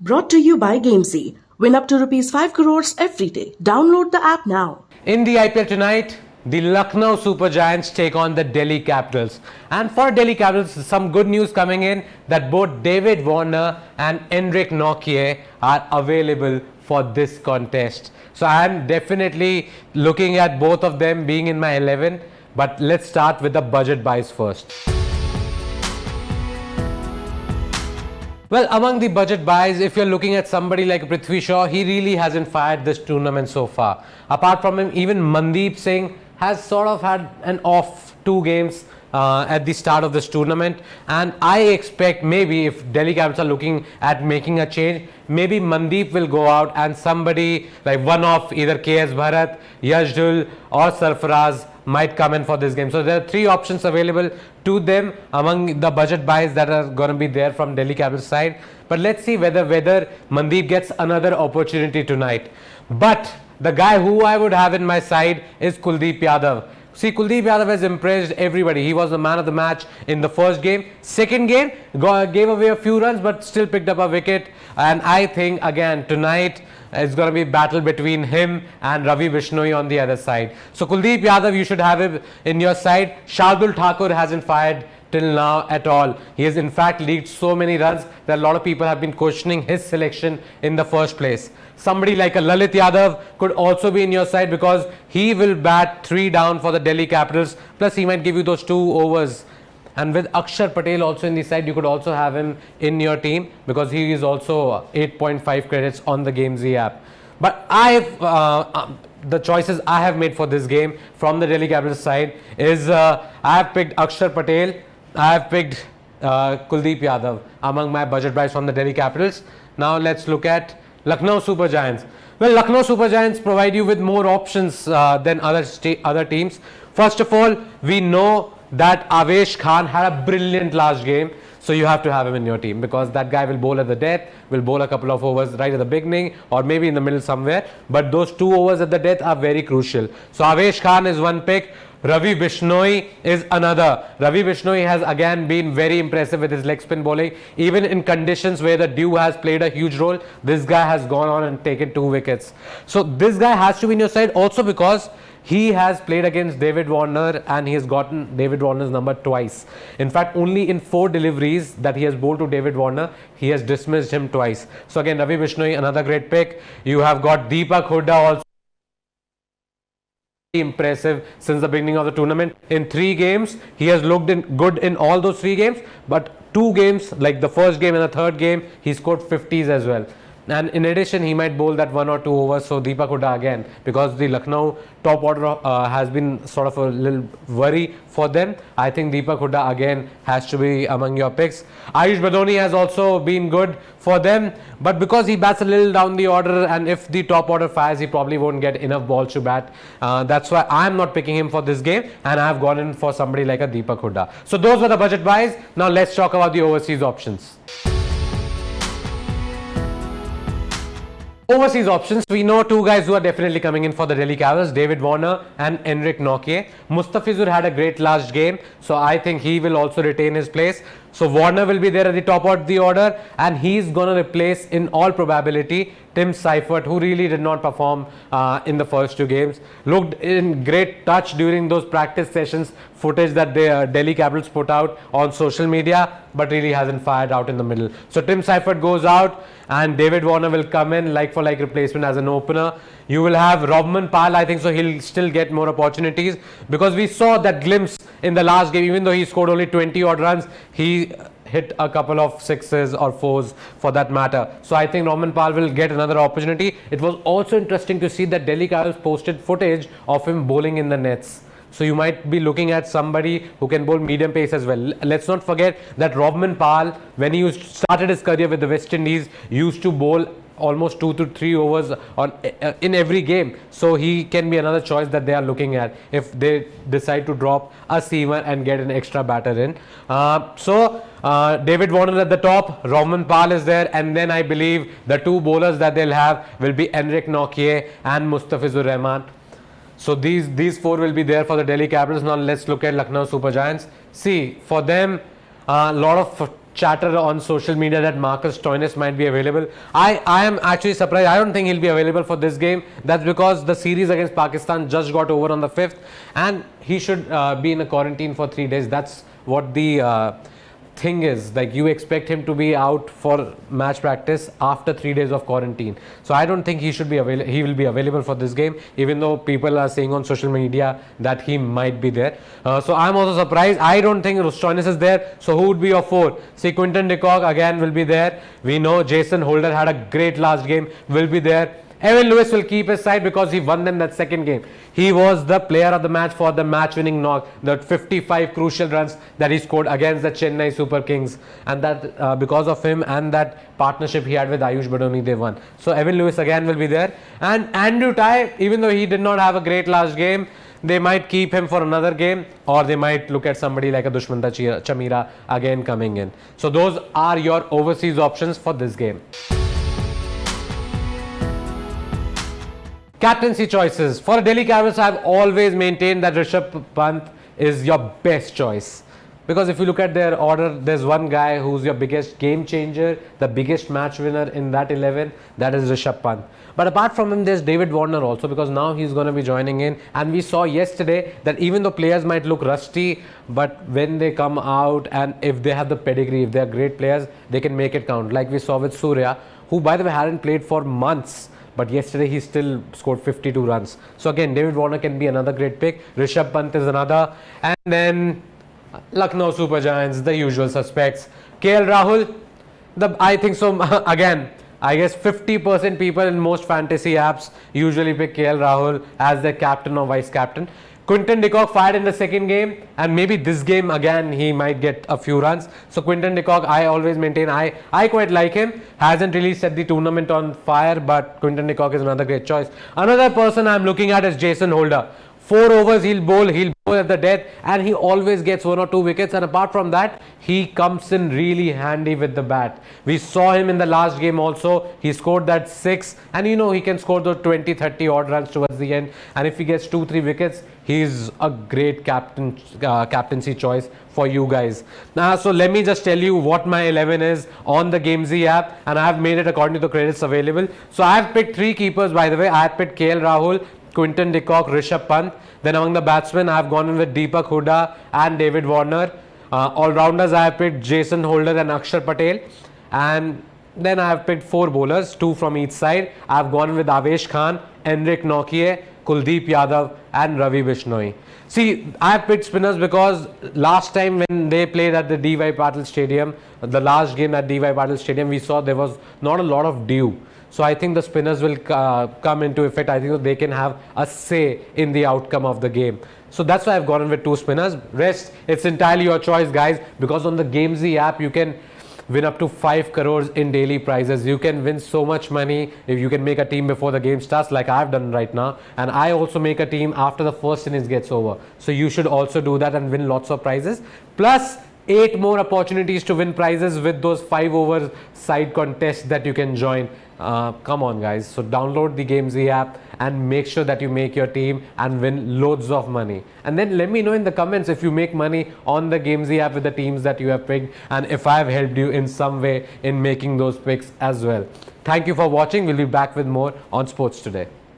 Brought to you by Gamezy. Win up to rupees 5 crores every day. Download the app now. In the IPL tonight, the Lucknow Super Giants take on the Delhi Capitals. And for Delhi Capitals, some good news coming in that both David Warner and Henrik Nokia are available for this contest. So I am definitely looking at both of them being in my 11. But let's start with the budget buys first. Well, among the budget buys, if you're looking at somebody like Prithvi Shaw, he really hasn't fired this tournament so far. Apart from him, even Mandeep Singh has sort of had an off 2 games at the start of this tournament, and I expect maybe if Delhi Capitals are looking at making a change, maybe Mandeep will go out and somebody like one of either KS Bharat, Yashdul or Sarfaraz might come in for this game. So there are 3 options available to them among the budget buys that are going to be there from Delhi Capitals side. But let's see whether Mandeep gets another opportunity tonight. But the guy who I would have in my side is Kuldeep Yadav. See, Kuldeep Yadav has impressed everybody. He was the man of the match in the first game. Second game, gave away a few runs but still picked up a wicket. And I think again tonight it's going to be a battle between him and Ravi Bishnoi on the other side. So Kuldeep Yadav, you should have him in your side. Shardul Thakur hasn't fired till now at all. He has in fact leaked so many runs that a lot of people have been questioning his selection in the first place. Somebody like a Lalit Yadav could also be in your side because he will bat 3 down for the Delhi Capitals. Plus he might give you those 2 overs. And with Akshar Patel also in the side, you could also have him in your team because he is also 8.5 credits on the Gamezy app. But the choices I have made for this game from the Delhi Capitals side is I have picked Akshar Patel, I have picked Kuldeep Yadav among my budget buys from the Delhi Capitals. Now let's look at Lucknow Super Giants. Well, Lucknow Super Giants provide you with more options than other teams. First of all, we know that Avesh Khan had a brilliant last game, so you have to have him in your team because that guy will bowl at the death, will bowl a couple of overs right at the beginning or maybe in the middle somewhere, but those 2 overs at the death are very crucial. So Avesh Khan is one pick. Ravi Bishnoi is another. Ravi Bishnoi has again been very impressive with his leg spin bowling. Even in conditions where the dew has played a huge role, this guy has gone on and taken 2 wickets. So this guy has to be in your side also because he has played against David Warner and he has gotten David Warner's number twice. In fact, only in 4 deliveries that he has bowled to David Warner, he has dismissed him twice. So again, Ravi Bishnoi, another great pick. You have got Deepak Hooda also. Impressive since the beginning of the tournament. In 3 games, he has looked good in all those 3 games, but 2 games, like the first game and the third game, he scored 50s as well. And in addition, he might bowl that 1 or 2 overs. So Deepak Hooda again, because the Lucknow top order has been sort of a little worry for them. I think Deepak Hooda again has to be among your picks. Ayush Badoni has also been good for them, but because he bats a little down the order, and if the top order fires, he probably won't get enough balls to bat. That's why I'm not picking him for this game, and I've gone in for somebody like a Deepak Hooda. So those were the budget buys. Now let's talk about the overseas options. Overseas options, we know 2 guys who are definitely coming in for the Delhi Capitals, David Warner and Henrik Nokia. Mustafizur had a great last game, so I think he will also retain his place. So Warner will be there at the top of the order, and he's going to replace in all probability Tim Seifert, who really did not perform in the first 2 games. Looked in great touch during those practice sessions, footage that the Delhi Capitals put out on social media, but really hasn't fired out in the middle. So Tim Seifert goes out and David Warner will come in like for like replacement as an opener. You will have Robman Pal, I think so he'll still get more opportunities because we saw that glimpse in the last game. Even though he scored only 20 odd runs, he hit a couple of 6s or 4s for that matter. So I think Robman Pal will get another opportunity. It was also interesting to see that Delhi Capitals posted footage of him bowling in the nets. So you might be looking at somebody who can bowl medium pace as well. Let's not forget that Robman Pal, when he started his career with the West Indies, used to bowl almost 2 to 3 overs in every game. So he can be another choice that they are looking at if they decide to drop a seamer and get an extra batter in. David Warner at the top, Robman Pal is there, and then I believe the 2 bowlers that they'll have will be Henrik Nokia and Mustafizur Rahman. So these 4 will be there for the Delhi Capitals. Now let's look at Lucknow Super Giants. See, for them, a lot of chatter on social media that Marcus Stoinis might be available. I am actually surprised. I don't think he'll be available for this game. That's because the series against Pakistan just got over on the 5th, and he should be in a quarantine for 3 days. That's what the thing is. Like, you expect him to be out for match practice after 3 days of quarantine. So I don't think he should be available. He will be available for this game, even though people are saying on social media that he might be there. So I'm also surprised. I don't think Stoinis is there. So who would be your 4? See, Quinton de Kock again will be there. We know Jason Holder had a great last game, will be there. Evan Lewis will keep his side because he won them that second game. He was the player of the match for the match-winning knock, the 55 crucial runs that he scored against the Chennai Super Kings, and that because of him and that partnership he had with Ayush Badoni, they won. So Evan Lewis again will be there, and Andrew Tye, even though he did not have a great last game, they might keep him for another game, or they might look at somebody like a Dushmanta Chamira again coming in. So those are your overseas options for this game. Captaincy choices. For Delhi Capitals, I have always maintained that Rishabh Pant is your best choice. Because if you look at their order, there's one guy who's your biggest game changer, the biggest match winner in that 11, that is Rishabh Pant. But apart from him, there's David Warner also, because now he's going to be joining in. And we saw yesterday that even though players might look rusty, but when they come out and if they have the pedigree, if they're great players, they can make it count. Like we saw with Surya, who by the way hadn't played for months. But yesterday he still scored 52 runs. So again, David Warner can be another great pick. Rishabh Pant is another. And then Lucknow Super Giants, the usual suspects. KL Rahul, I think so. Again, I guess 50% people in most fantasy apps usually pick KL Rahul as their captain or vice captain. Quinton de Kock fired in the second game, and maybe this game again he might get a few runs. So Quinton de Kock, I always maintain, I quite like him. Hasn't really set the tournament on fire, but Quinton de Kock is another great choice. Another person I'm looking at is Jason Holder. 4 overs he'll bowl at the death, and he always gets 1 or 2 wickets, and apart from that he comes in really handy with the bat. We saw him in the last game also. He scored that 6, and you know he can score those 20-30 odd runs towards the end, and if he gets 2-3 wickets, he's a great captaincy choice for you guys. Now, so let me just tell you what my 11 is on the Gamezy app, and I have made it according to the credits available. So I have picked 3 keepers, by the way. I have picked KL Rahul, Quinton de Kock, Rishabh Pant. Then among the batsmen, I have gone in with Deepak Hooda and David Warner. All-rounders, I have picked Jason Holder and Akshar Patel. And then I have picked 4 bowlers, 2 from each side. I have gone with Avesh Khan, Enric Nokia, Kuldeep Yadav and Ravi Bishnoi. See, I have picked spinners because last time when they played at the D.Y. Patil Stadium, the last game at D.Y. Patil Stadium, we saw there was not a lot of dew. So I think the spinners will come into effect. I think they can have a say in the outcome of the game. So that's why I've gone in with 2 spinners. Rest, it's entirely your choice, guys, because on the Gamezy app, you can win up to 5 crores in daily prizes. You can win so much money if you can make a team before the game starts, like I've done right now. And I also make a team after the first innings gets over. So you should also do that and win lots of prizes. Plus 8 more opportunities to win prizes with those 5 over side contests that you can join. Come on, guys. So download the Gamezy app and make sure that you make your team and win loads of money. And then let me know in the comments if you make money on the Gamezy app with the teams that you have picked, and if I have helped you in some way in making those picks as well. Thank you for watching. We'll be back with more on Sports Today.